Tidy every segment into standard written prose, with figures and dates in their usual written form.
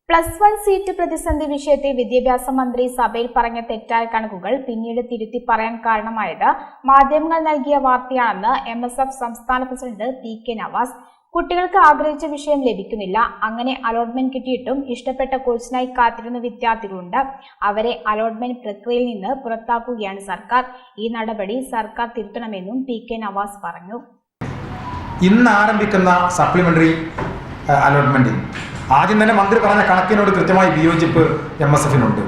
+1 seat പ്രതിസന്ധി വിഷയത്തിൽ വിദ്യാഭ്യാസ മന്ത്രി സഭയിൽ പറഞ്ഞ തെറ്റായ കണക്കുകൾ പിന്നീട് തിരുത്തി പറയാൻ കാരണമായത് മാധ്യമങ്ങൾ നൽകിയ വാർത്തയാണെന്ന് MSF സംസ്ഥാന പ്രസിഡന്റ് TK നവാസ്. കുട്ടികൾക്ക് ആഗ്രഹിച്ച വിഷയം ലഭിക്കുന്നില്ല. അങ്ങനെ അലോട്ട്മെന്റ് കിട്ടിയിട്ടും ഇഷ്ടപ്പെട്ട കോഴ്സിനായി കാത്തിരുന്ന വിദ്യാർത്ഥികളുണ്ട്. അവരെ അലോട്ട്മെന്റ് പ്രക്രിയയിൽ നിന്ന് പുറത്താക്കുകയാണ് സർക്കാർ. ഈ നടപടി സർക്കാർ തിരുത്തണമെന്നും TK നവാസ് പറഞ്ഞു. ഇന്ന് ആരംഭിക്കുന്ന സപ്ലിമെന്ററി അലോട്ട്മെന്റിൽ ആദ്യം തന്നെ മന്ത്രി പറഞ്ഞ കണക്കിനോട് കൃത്യമായി വിയോജിപ്പ് MSFനുണ്ട്.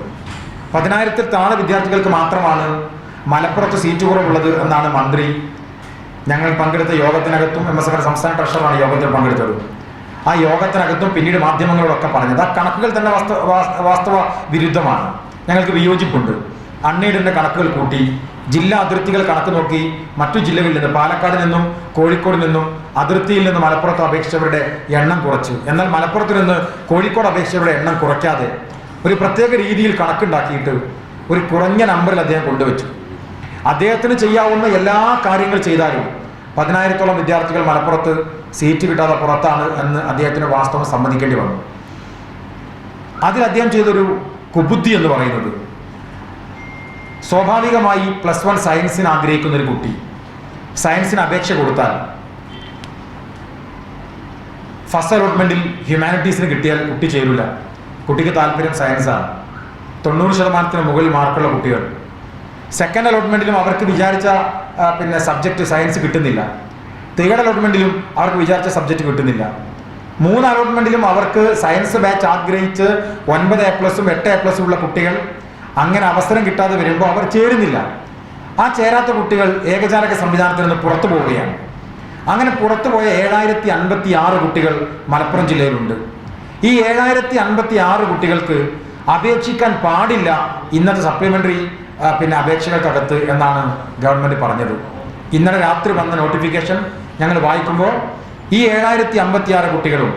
10,000-ൽ താഴെ വിദ്യാർത്ഥികൾക്ക് മാത്രമാണ് മലപ്പുറത്ത് സീറ്റ് കുറവുള്ളത് എന്നാണ് മന്ത്രി ഞങ്ങൾ പങ്കെടുത്ത യോഗത്തിനകത്തും MSFന്റെ സംസ്ഥാന ട്രഷററാണ് യോഗത്തിൽ പങ്കെടുത്തത്. ആ യോഗത്തിനകത്തും പിന്നീട് മാധ്യമങ്ങളോടൊക്കെ പറഞ്ഞത് ആ കണക്കുകൾ തന്നെ വാസ്തവ വിരുദ്ധമാണ്. ഞങ്ങൾക്ക് വിയോജിപ്പുണ്ട്. അൺഎയ്ഡഡിന്റെ കണക്കുകൾ കൂട്ടി ജില്ലാ അതിർത്തികൾ കണക്ക് നോക്കി മറ്റു ജില്ലകളിൽ നിന്ന് പാലക്കാട് നിന്നും കോഴിക്കോട് നിന്നും അതിർത്തിയിൽ നിന്ന് മലപ്പുറത്ത് അപേക്ഷിച്ചവരുടെ എണ്ണം കുറച്ചു. എന്നാൽ മലപ്പുറത്ത് നിന്ന് കോഴിക്കോട് അപേക്ഷിച്ചവരുടെ എണ്ണം കുറയ്ക്കാതെ ഒരു പ്രത്യേക രീതിയിൽ കണക്കുണ്ടാക്കിയിട്ട് ഒരു കുറഞ്ഞ നമ്പറിൽ അദ്ദേഹം കൊണ്ടുവച്ചു. അദ്ദേഹത്തിന് ചെയ്യാവുന്ന എല്ലാ കാര്യങ്ങൾ ചെയ്താലും 10,000-ഓളം വിദ്യാർത്ഥികൾ മലപ്പുറത്ത് സീറ്റ് കിട്ടാതെ പുറത്താണ് എന്ന് അദ്ദേഹത്തിന് വാസ്തവം സമ്മതിക്കേണ്ടി വന്നു. അതിൽ അദ്ദേഹം ചെയ്തൊരു കുബുദ്ധി എന്ന് പറയുന്നത്, സ്വാഭാവികമായി +1 സയൻസിന് ആഗ്രഹിക്കുന്ന ഒരു കുട്ടി സയൻസിന് അപേക്ഷ കൊടുത്താൽ ഫസ്റ്റ് അലോട്ട്മെന്റിൽ ഹ്യൂമാനിറ്റീസിന് കിട്ടിയാൽ കുട്ടി ചേരില്ല. കുട്ടിക്ക് താല്പര്യം സയൻസാണ്. 90% മുകളിൽ മാർക്കുള്ള കുട്ടികൾ സെക്കൻഡ് അലോട്ട്മെന്റിലും അവർക്ക് വിചാരിച്ച സബ്ജക്റ്റ് സയൻസ് കിട്ടുന്നില്ല. തേർഡ് അലോട്ട്മെന്റിലും അവർക്ക് വിചാരിച്ച സബ്ജക്റ്റ് കിട്ടുന്നില്ല. 3 അലോട്ട്മെന്റിലും അവർക്ക് സയൻസ് ബാച്ച് ആഗ്രഹിച്ച് 9 A+ഉം 8 A+ഉം ഉള്ള കുട്ടികൾ അങ്ങനെ അവസരം കിട്ടാതെ വരുമ്പോൾ അവർ ചേരുന്നില്ല. ആ ചേരാത്ത കുട്ടികൾ ഏകജാലക സംവിധാനത്തിൽ നിന്ന് പുറത്തു പോവുകയാണ്. അങ്ങനെ പുറത്തുപോയ 7,056 കുട്ടികൾ മലപ്പുറം ജില്ലയിലുണ്ട്. ഈ 7,056 കുട്ടികൾക്ക് അപേക്ഷിക്കാൻ പാടില്ല ഇന്നത്തെ സപ്ലിമെന്ററി അപേക്ഷകൾക്കകത്ത് എന്നാണ് ഗവൺമെന്റ് പറഞ്ഞത്. ഇന്നലെ രാത്രി വന്ന നോട്ടിഫിക്കേഷൻ ഞങ്ങൾ വായിക്കുമ്പോൾ ഈ 7,056 കുട്ടികളും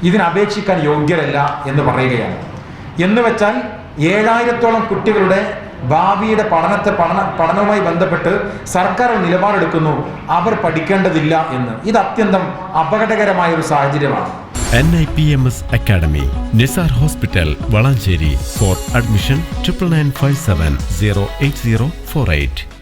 ഇതിന് അപേക്ഷിക്കാൻ യോഗ്യരല്ല എന്ന് പറയുകയാണ്. എന്ന് വെച്ചാൽ 7,000-ഓളം കുട്ടികളുടെ ഭാവിയുടെ പഠനവുമായി ബന്ധപ്പെട്ട് സർക്കാർ നിലപാടെടുക്കുന്നു, അവർ പഠിക്കേണ്ടതില്ല എന്ന്. ഇത് അത്യന്തം അപകടകരമായ ഒരു സാഹചര്യമാണ്. NIPMS Academy, Nisar Hospital, Valancheri. For admission 9957 08048.